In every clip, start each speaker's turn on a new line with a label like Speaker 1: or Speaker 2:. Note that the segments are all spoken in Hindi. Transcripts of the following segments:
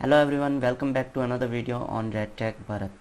Speaker 1: Hello everyone, welcome back to another video on Red Tech Bharat.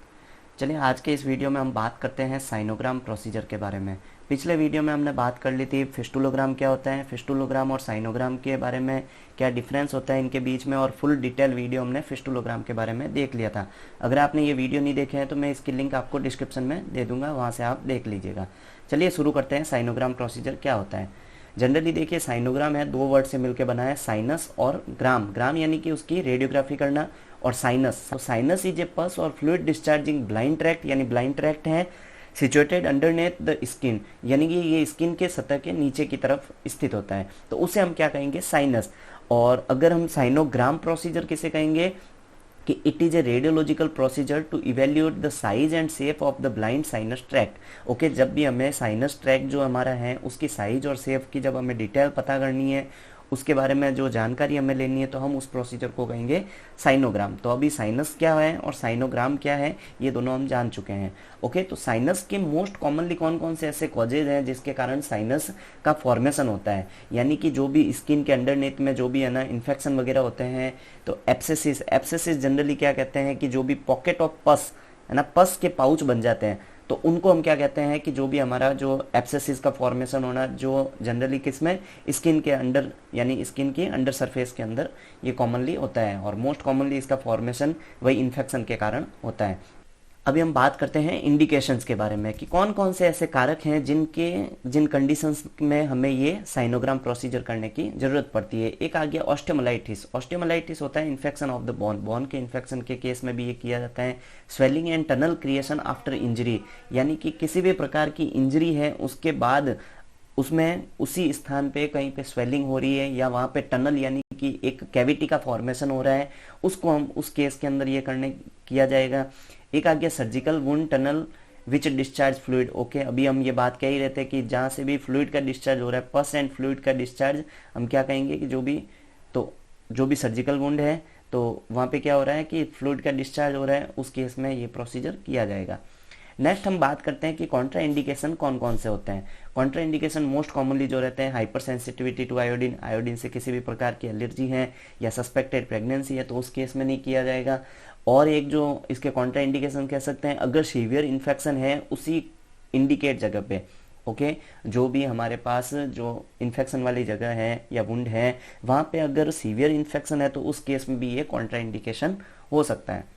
Speaker 1: चलिए आज के इस वीडियो में हम बात करते हैं साइनोग्राम प्रोसीजर के बारे में। पिछले वीडियो में हमने बात कर ली थी फिस्टुलोग्राम क्या होता है, फिस्टुलोग्राम और साइनोग्राम के बारे में क्या डिफरेंस होता है इनके बीच में, और फुल डिटेल वीडियो हमने फिस्टुलोग्राम के बारे में देख लिया था। अगर आपने ये वीडियो नहीं देखे हैं तो मैं इसकी लिंक आपको डिस्क्रिप्शन में दे दूंगा, वहाँ से आप देख लीजिएगा। चलिए शुरू करते हैं। साइनोग्राम प्रोसीजर क्या होता है। जनरली देखिए साइनोग्राम है, दो वर्ड से मिलकर बना है, साइनस और ग्राम। ग्राम यानी कि उसकी रेडियोग्राफी करना, और साइनस, तो साइनस इज ए पस और फ्लूइड डिस्चार्जिंग ब्लाइंड ट्रैक्ट, यानी ब्लाइंड ट्रैक्ट है सिचुएटेड अंडरनेथ द स्किन, यानी कि ये स्किन के सतह के नीचे की तरफ स्थित होता है, तो उसे हम क्या कहेंगे, साइनस। और अगर हम साइनोग्राम प्रोसीजर किसे कहेंगे कि it is a radiological procedure to evaluate the size and shape of the blind sinus tract. Okay, जब भी हमें साइनस ट्रैक्ट जो हमारा है उसकी साइज और शेप की जब हमें डिटेल पता करनी है, उसके बारे में जो जानकारी हमें लेनी है, तो हम उस प्रोसीजर को कहेंगे साइनोग्राम। तो अभी साइनस क्या है और साइनोग्राम क्या है ये दोनों हम जान चुके हैं। ओके, तो साइनस के मोस्ट कॉमनली कौन कौन से ऐसे कॉजेज हैं जिसके कारण साइनस का फॉर्मेशन होता है, यानी कि जो भी स्किन के अंडरनेथ में जो भी है ना इन्फेक्शन वगैरह होते हैं, तो एब्सेसिस, एब्सेसिस जनरली क्या कहते हैं कि जो भी पॉकेट ऑफ पस है ना, पस के पाउच बन जाते हैं, तो उनको हम क्या कहते हैं कि जो भी हमारा जो एब्सेसिस का फॉर्मेशन होना, जो जनरली किस में, स्किन के अंडर, यानी स्किन के अंडर सरफेस के अंदर ये कॉमनली होता है, और मोस्ट कॉमनली इसका फॉर्मेशन वही इन्फेक्शन के कारण होता है। अभी हम बात करते हैं इंडिकेशंस के बारे में कि कौन कौन से ऐसे कारक हैं जिन कंडीशंस में हमें ये साइनोग्राम प्रोसीजर करने की जरूरत पड़ती है। एक आ गया ऑस्टियोमाइलिटिस। ऑस्टियोमाइलिटिस होता है infection of the bone, bone के इन्फेक्शन के केस में भी ये किया जाता है। Swelling and tunnel creation after injury, यानी कि किसी भी प्रकार की इंजरी है उसके बाद उसमें उसी स्थान पे कहीं पे स्वेलिंग हो रही है या वहाँ पे टनल यानी कि एक कैविटी का फॉर्मेशन हो रहा है, उसको हम उस केस के अंदर ये करने किया जाएगा। एक आ गया सर्जिकल वुंड टनल विच डिस्चार्ज फ्लूइड। ओके, अभी हम ये बात कह ही रहते हैं कि जहाँ से भी फ्लूइड का डिस्चार्ज हो रहा है, पस एंड फ्लूइड का डिस्चार्ज, हम क्या कहेंगे कि जो भी सर्जिकल वुंड है तो वहाँ पे क्या हो रहा है कि फ्लूइड का डिस्चार्ज हो रहा है, उस केस में ये प्रोसीजर किया जाएगा। नेक्स्ट हम बात करते हैं कि कॉन्ट्रा इंडिकेशन कौन कौन से होते हैं। कॉन्ट्रा इंडिकेशन मोस्ट कॉमनली जो रहते हैं, hypersensitivity to iodine, iodine से किसी भी प्रकार की एलर्जी है या सस्पेक्टेड प्रेगनेंसी है तो उस केस में नहीं किया जाएगा। और एक जो इसके कॉन्ट्रा इंडिकेशन कह सकते हैं, अगर सीवियर इन्फेक्शन है उसी इंडिकेट जगह पे, ओके, जो भी हमारे पास जो इन्फेक्शन वाली जगह है या वुंड है वहाँ पे अगर सीवियर इन्फेक्शन है तो उस केस में भी ये कॉन्ट्रा इंडिकेशन हो सकता है।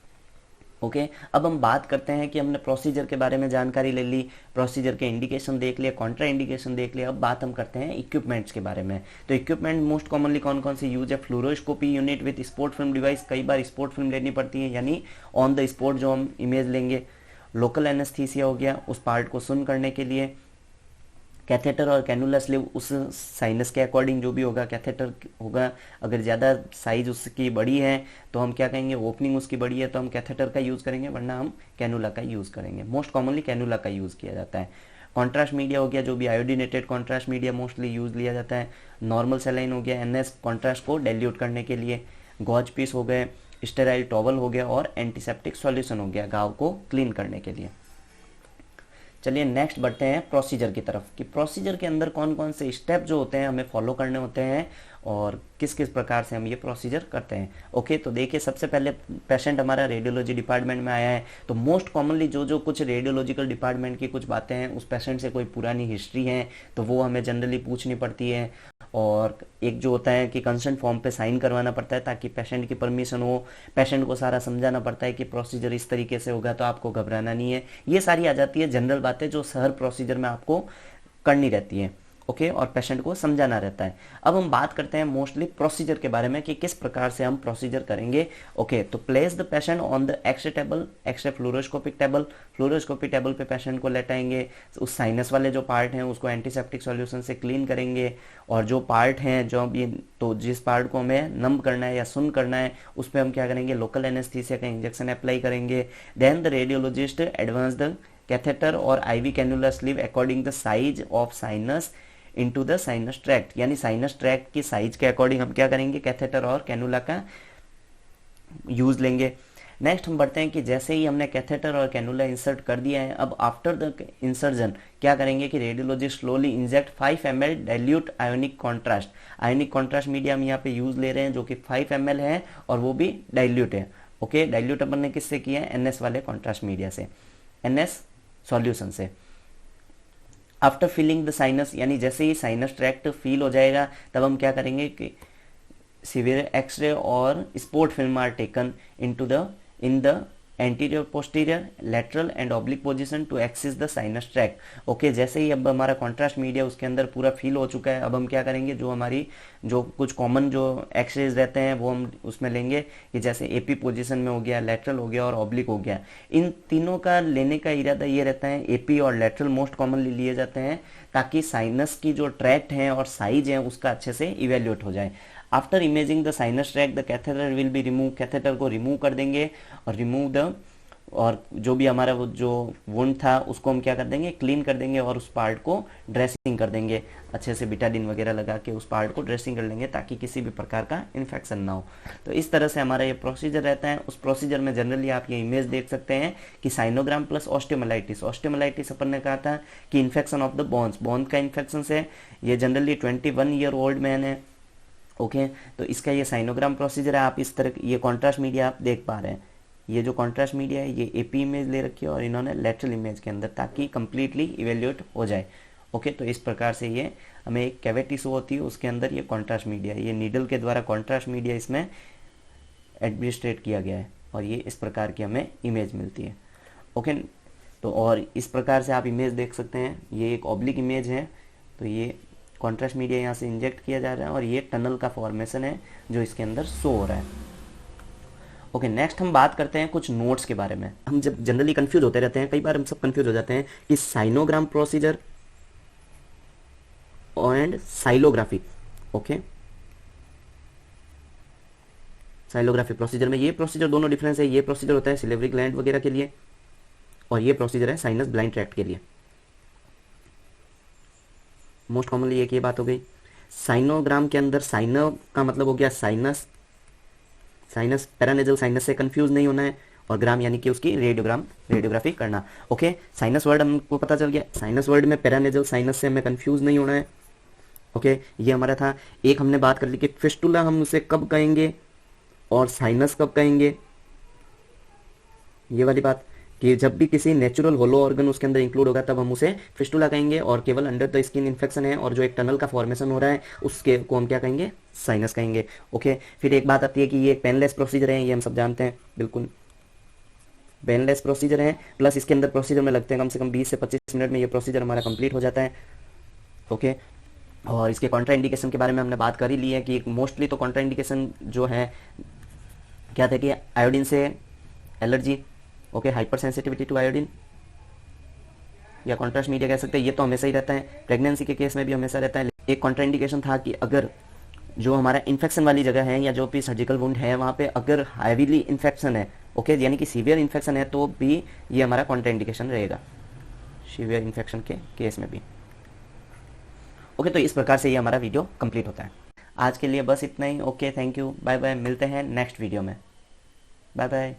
Speaker 1: ओके, अब हम बात करते हैं कि हमने प्रोसीजर के बारे में जानकारी ले ली, प्रोसीजर के इंडिकेशन देख लिया, कॉन्ट्रा इंडिकेशन देख लिया। अब बात हम करते हैं इक्विपमेंट्स के बारे में। तो इक्विपमेंट मोस्ट कॉमनली कौन कौन से यूज है, fluoroscopy unit with sport film device, कई बार स्पोर्ट फिल्म लेनी पड़ती है, यानी ऑन द स्पॉट जो हम इमेज लेंगे। लोकल एनेस्थीसिया हो गया उस पार्ट को सुन करने के लिए। कैथेटर और कैनुला स्लीव उस साइनस के अकॉर्डिंग जो भी होगा, कैथेटर होगा, अगर ज़्यादा साइज उसकी बड़ी है तो हम क्या कहेंगे, ओपनिंग उसकी बड़ी है तो हम कैथेटर का यूज़ करेंगे, वरना हम कैनुला का यूज़ करेंगे। मोस्ट कॉमनली कैनुला का यूज़ किया जाता है। कॉन्ट्रास्ट मीडिया हो गया, जो भी iodinated contrast media mostly use लिया जाता है। नॉर्मल सेलाइन हो गया, एनएस कॉन्ट्रास्ट को डाइल्यूट करने के लिए। गॉज पीस हो गए, स्टेराइल टॉवल हो गया, और एंटीसेप्टिक सॉल्यूशन हो गया घाव को क्लीन करने के लिए। चलिए नेक्स्ट बढ़ते हैं प्रोसीजर की तरफ कि प्रोसीजर के अंदर कौन कौन से स्टेप जो होते हैं हमें फॉलो करने होते हैं और किस किस प्रकार से हम ये प्रोसीजर करते हैं। ओके, तो देखिए सबसे पहले पेशेंट हमारा रेडियोलॉजी डिपार्टमेंट में आया है, तो मोस्ट कॉमनली जो कुछ रेडियोलॉजिकल डिपार्टमेंट की कुछ बातें हैं, उस पेशेंट से कोई पुरानी हिस्ट्री है तो वो हमें जनरली पूछनी पड़ती है। और एक जो होता है कि कंसेंट फॉर्म पे साइन करवाना पड़ता है ताकि पेशेंट की परमिशन हो। पेशेंट को सारा समझाना पड़ता है कि प्रोसीजर इस तरीके से होगा तो आपको घबराना नहीं है। ये सारी आ जाती है जनरल बातें जो हर प्रोसीजर में आपको करनी रहती है। ओके, और पेशेंट को समझाना रहता है। अब हम बात करते हैं मोस्टली प्रोसीजर के बारे में कि किस प्रकार से हम प्रोसीजर करेंगे। ओके, तो place the patient on the X ray table, X ray fluoroscopic table, fluoroscopic table पे पेशेंट को लेटाएंगे। उस साइनस वाले जो पार्ट हैं उसको एंटीसेप्टिक सॉल्यूशन से क्लीन करेंगे, और जो पार्ट हैं जो भी, तो जिस पार्ट को हमें नम करना है या सुन करना है उस पर हम क्या करेंगे, लोकल एनेस्थीसिया का इंजेक्शन अप्लाई करेंगे। Then the radiologist advance the catheter और IV cannula sleeve according the size of sinus into the sinus tract, यानी साइनस ट्रैक्ट की साइज के अकॉर्डिंग हम क्या करेंगे, कैथेटर और कैनुला का यूज लेंगे। नेक्स्ट हम बढ़ते हैं कि जैसे ही हमने कैथेटर और कैनुला इंसर्ट कर दिया है, अब आफ्टर द इंसर्जन क्या करेंगे कि radiologist slowly inject 5 ml dilute ionic contrast. Ionic contrast media हम यहाँ पे यूज ले रहे हैं जो कि 5 ml है और वो भी डाइल्यूट है। ओके, डाइल्यूट अपन ने किससे किया है? NS वाले कॉन्ट्रास्ट मीडिया से, NS सॉल्यूशन से। आफ्टर फिलिंग द साइनस, यानी जैसे ही साइनस ट्रैक्ट फील हो जाएगा तब हम क्या करेंगे कि सीवियर एक्सरे और sport film are taken in the anterior posterior lateral and oblique position to axis the sinus tract. Okay, जैसे ही अब हमारा कॉन्ट्रास्ट मीडिया उसके अंदर पूरा फिल हो चुका है, अब हम क्या करेंगे, जो कुछ कॉमन जो एक्सरेज रहते हैं वो हम उसमें लेंगे कि जैसे एपी पोजीशन में हो गया, लेटरल हो गया और ऑब्लिक हो गया। इन तीनों का लेने का इरादा ये रहता है, एपी और लेटरल मोस्ट कॉमनली लिए जाते हैं ताकि साइनस की जो ट्रैक्ट है और साइज है उसका अच्छे से इवेल्यूएट हो जाए। After imaging the sinus track the catheter will be remove, catheter को रिमूव कर देंगे और जो भी हमारा वो जो वुंड था उसको हम क्या कर देंगे, क्लीन कर देंगे और उस पार्ट को ड्रेसिंग कर देंगे, अच्छे से बिटाडिन वगैरह लगा के उस पार्ट को ड्रेसिंग कर लेंगे ताकि किसी भी प्रकार का इन्फेक्शन ना हो। तो इस तरह से हमारा ये प्रोसीजर रहता है। उस प्रोसीजर में जनरली आप ये इमेज देख सकते हैं कि साइनोग्राम प्लस ऑस्टियोमाइलाइटिस। ऑस्टियोमाइलाइटिस अपन ने कहा था कि infection of the bones, bone का इन्फेक्शन से, ये जनरली 21 ईयर ओल्ड मैन है। ओके, तो इसका ये साइनोग्राम प्रोसीजर है। आप इस तरह ये कॉन्ट्रास्ट मीडिया आप देख पा रहे हैं, ये जो कॉन्ट्रास्ट मीडिया है ये एपी इमेज ले रखी है और इन्होंने लेटरल इमेज के अंदर, ताकि कंप्लीटली इवेल्यूएट हो जाए। ओके, तो इस प्रकार से ये हमें एक कैविटी शो होती है, उसके अंदर ये कॉन्ट्रास्ट मीडिया, ये नीडल के द्वारा कॉन्ट्रास्ट मीडिया इसमें एडमिनिस्ट्रेट किया गया है और ये इस प्रकार की हमें इमेज मिलती है। ओके, तो और इस प्रकार से आप इमेज देख सकते हैं, ये एक ऑब्लिक इमेज है, तो ये कॉन्ट्रास्ट मीडिया यहाँ से इंजेक्ट किया जा रहा है और ये टनल का फॉर्मेशन है जो इसके अंदर शो हो रहा है। ओके, नेक्स्ट हम बात करते हैं कुछ नोट्स के बारे में। हम जब जनरली कंफ्यूज होते रहते हैं, कई बार हम सब कंफ्यूज हो जाते हैं कि sinogram procedure and साइलोग्राफी। Okay, साइलोग्राफी procedure में ये प्रोसीजर दोनों डिफरेंस है। ये प्रोसीजर होता है सिलेवरी ग्लैंड वगैरह के लिए और ये प्रोसीजर है साइनस ब्लाइंड ट्रैक्ट के लिए। मोस्ट कॉमनली एक ये बात हो गई। साइनोग्राम के अंदर साइनो का मतलब हो गया साइनस, साइनस पैरानेजल साइनस से कंफ्यूज नहीं होना है, और ग्राम यानी कि उसकी रेडियोग्राफी करना। ओके, साइनस वर्ड हमको पता चल गया, साइनस वर्ड में पैरानेजल साइनस से हमें कंफ्यूज नहीं होना है। ओके, ये हमारा था। एक हमने बात कर ली कि फिस्टुला हम उसे कब कहेंगे और साइनस कब कहेंगे, ये वाली बात कि जब भी किसी नेचुरल होलो ऑर्गन उसके अंदर इंक्लूड होगा तब हम उसे फिस्टुला कहेंगे, और केवल अंडर द स्किन इन्फेक्शन है और जो एक टनल का फॉर्मेशन हो रहा है उसके को हम क्या कहेंगे, साइनस कहेंगे। ओके, फिर एक बात आती है कि ये पेनलेस प्रोसीजर है, ये हम सब जानते हैं, बिल्कुल पेनलेस प्रोसीजर है, प्लस इसके अंदर प्रोसीजर में लगते हैं कम से कम 20 से 25 मिनट में ये प्रोसीजर हमारा कंप्लीट हो जाता है। ओके, और इसके कॉन्ट्रा इंडिकेशन के बारे में हमने बात कर ही ली है कि मोस्टली तो कॉन्ट्रा इंडिकेशन जो है क्या था कि आयोडीन से allergy, okay, hypersensitivity to iodine या कॉन्ट्रास्ट मीडिया कह सकते हैं, ये तो हमेशा ही रहता है, प्रेगनेंसी के केस में भी हमेशा रहता है। एक कॉन्ट्रा इंडिकेशन था कि अगर जो हमारा इन्फेक्शन वाली जगह है या जो भी सर्जिकल वुंड है वहाँ पे अगर हैवीली इन्फेक्शन है, ओके, यानी कि सीवियर इन्फेक्शन है, तो भी ये हमारा कॉन्ट्रा इंडिकेशन रहेगा सीवियर इन्फेक्शन के केस में भी। ओके, तो इस प्रकार से ये हमारा वीडियो कंप्लीट होता है। आज के लिए बस इतना ही। Okay, thank you, bye bye, मिलते हैं नेक्स्ट वीडियो में, बाय बाय।